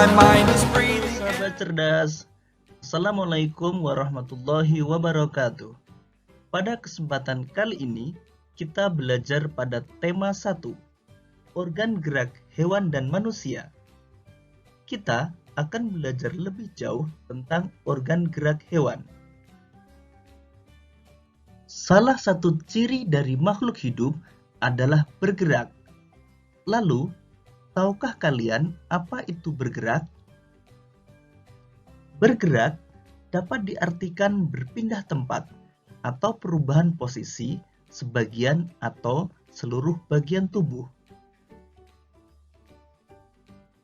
my mind is breathing. Sahabat cerdas, Assalamualaikum warahmatullahi wabarakatuh. Pada kesempatan kali ini, kita belajar pada tema 1, organ gerak hewan dan manusia. Kita akan belajar lebih jauh tentang organ gerak hewan. Salah satu ciri dari makhluk hidup adalah bergerak. Lalu, tahukah kalian apa itu bergerak? Bergerak dapat diartikan berpindah tempat atau perubahan posisi sebagian atau seluruh bagian tubuh.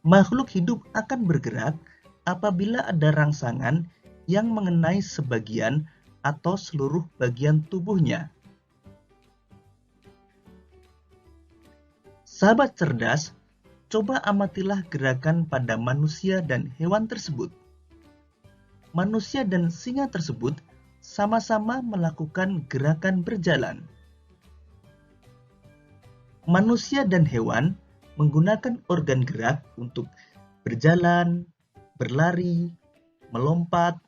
Makhluk hidup akan bergerak apabila ada rangsangan yang mengenai sebagian atau seluruh bagian tubuhnya. Sahabat cerdas, coba amatilah gerakan pada manusia dan hewan tersebut. Manusia dan singa tersebut sama-sama melakukan gerakan berjalan. Manusia dan hewan menggunakan organ gerak untuk berjalan, berlari, melompat,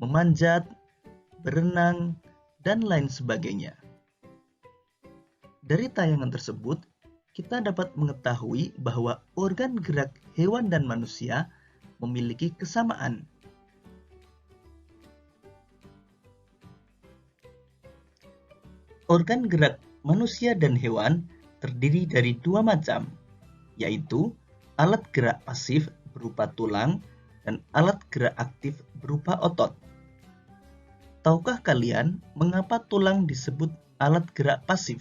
memanjat, berenang, dan lain sebagainya. Dari tayangan tersebut, kita dapat mengetahui bahwa organ gerak hewan dan manusia memiliki kesamaan. Organ gerak manusia dan hewan terdiri dari dua macam, yaitu alat gerak pasif berupa tulang dan alat gerak aktif berupa otot. Tahukah kalian mengapa tulang disebut alat gerak pasif?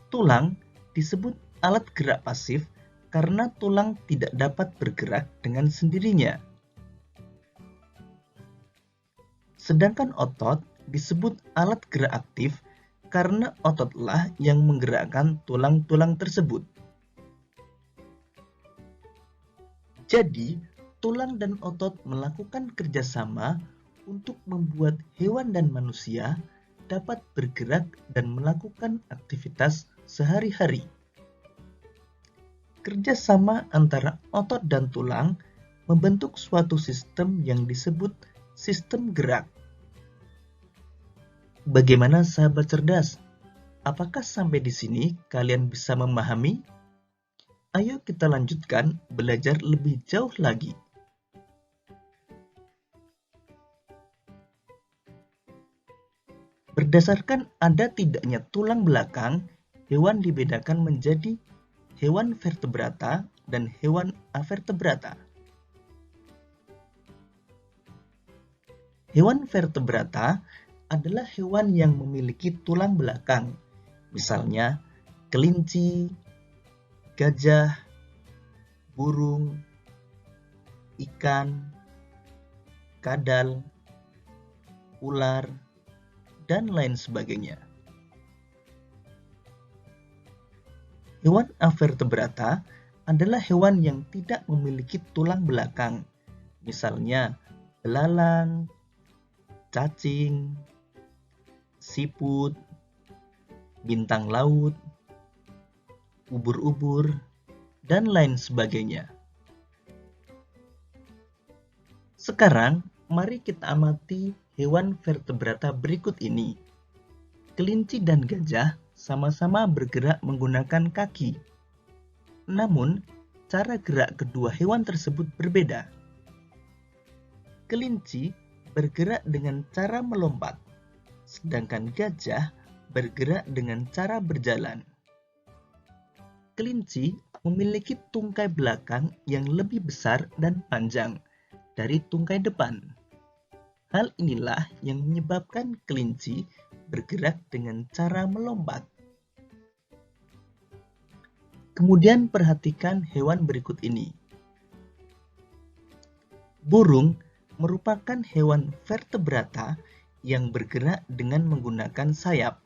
Tulang disebut alat gerak pasif karena tulang tidak dapat bergerak dengan sendirinya. Sedangkan otot disebut alat gerak aktif karena ototlah yang menggerakkan tulang-tulang tersebut. Jadi, tulang dan otot melakukan kerjasama untuk membuat hewan dan manusia dapat bergerak dan melakukan aktivitas sehari-hari. Kerjasama antara otot dan tulang membentuk suatu sistem yang disebut sistem gerak. Bagaimana sahabat cerdas? Apakah sampai di sini kalian bisa memahami? Ayo kita lanjutkan belajar lebih jauh lagi. Berdasarkan ada tidaknya tulang belakang, hewan dibedakan menjadi hewan vertebrata dan hewan avertebrata. Hewan vertebrata adalah hewan yang memiliki tulang belakang, misalnya kelinci, gajah, burung, ikan, kadal, ular, dan lain sebagainya. Hewan avertebrata adalah hewan yang tidak memiliki tulang belakang, misalnya belalang, cacing, siput, bintang laut, ubur-ubur, dan lain sebagainya. Sekarang, mari kita amati hewan vertebrata berikut ini. Kelinci dan gajah sama-sama bergerak menggunakan kaki. Namun, cara gerak kedua hewan tersebut berbeda. Kelinci bergerak dengan cara melompat, sedangkan gajah bergerak dengan cara berjalan. Kelinci memiliki tungkai belakang yang lebih besar dan panjang dari tungkai depan. Hal inilah yang menyebabkan kelinci bergerak dengan cara melompat. Kemudian perhatikan hewan berikut ini. Burung merupakan hewan vertebrata yang bergerak dengan menggunakan sayap.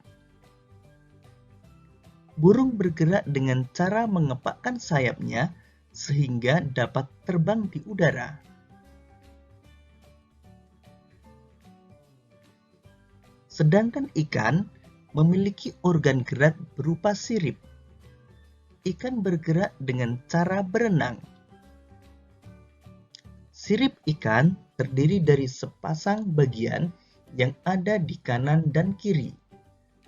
Burung bergerak dengan cara mengepakkan sayapnya sehingga dapat terbang di udara. Sedangkan ikan memiliki organ gerak berupa sirip. Ikan bergerak dengan cara berenang. Sirip ikan terdiri dari sepasang bagian yang ada di kanan dan kiri,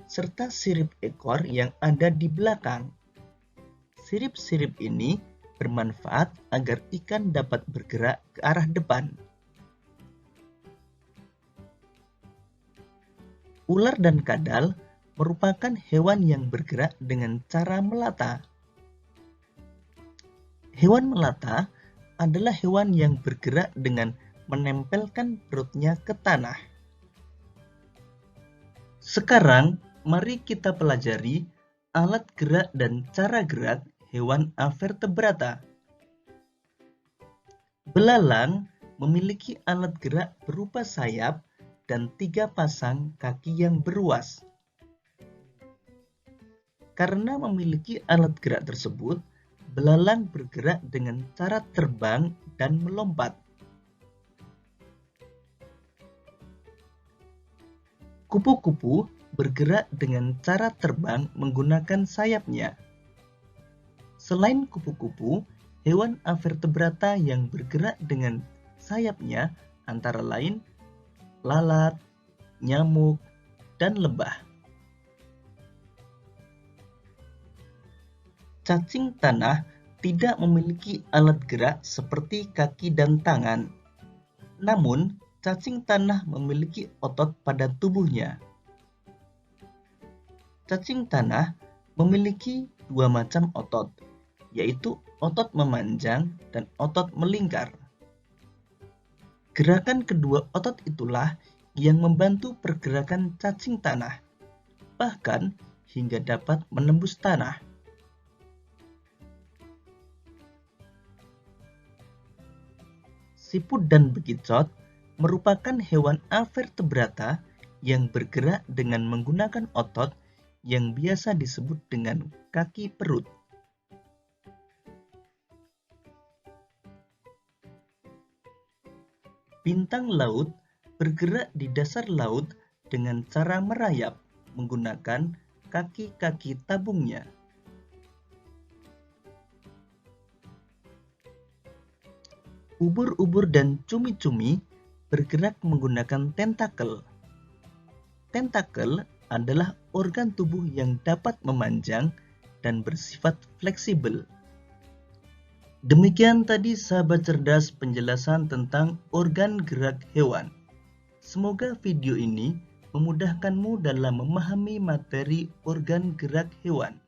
serta sirip ekor yang ada di belakang. Sirip-sirip ini bermanfaat agar ikan dapat bergerak ke arah depan. Ular dan kadal merupakan hewan yang bergerak dengan cara melata. Hewan melata adalah hewan yang bergerak dengan menempelkan perutnya ke tanah. Sekarang, mari kita pelajari alat gerak dan cara gerak hewan avertebrata. Belalang memiliki alat gerak berupa sayap dan 3 pasang kaki yang beruas. Karena memiliki alat gerak tersebut, belalang bergerak dengan cara terbang dan melompat. Kupu-kupu bergerak dengan cara terbang menggunakan sayapnya. Selain kupu-kupu, hewan avertebrata yang bergerak dengan sayapnya antara lain lalat, nyamuk, dan lebah. Cacing tanah tidak memiliki alat gerak seperti kaki dan tangan. Namun, cacing tanah memiliki otot pada tubuhnya. Cacing tanah memiliki 2 macam otot, yaitu otot memanjang dan otot melingkar. Gerakan kedua otot itulah yang membantu pergerakan cacing tanah, bahkan hingga dapat menembus tanah. Siput dan bekicot merupakan hewan avertebrata yang bergerak dengan menggunakan otot yang biasa disebut dengan kaki perut. Bintang laut bergerak di dasar laut dengan cara merayap menggunakan kaki-kaki tabungnya. Ubur-ubur dan cumi-cumi bergerak menggunakan tentakel. Tentakel adalah organ tubuh yang dapat memanjang dan bersifat fleksibel. Demikian tadi sahabat cerdas penjelasan tentang organ gerak hewan. Semoga video ini memudahkanmu dalam memahami materi organ gerak hewan.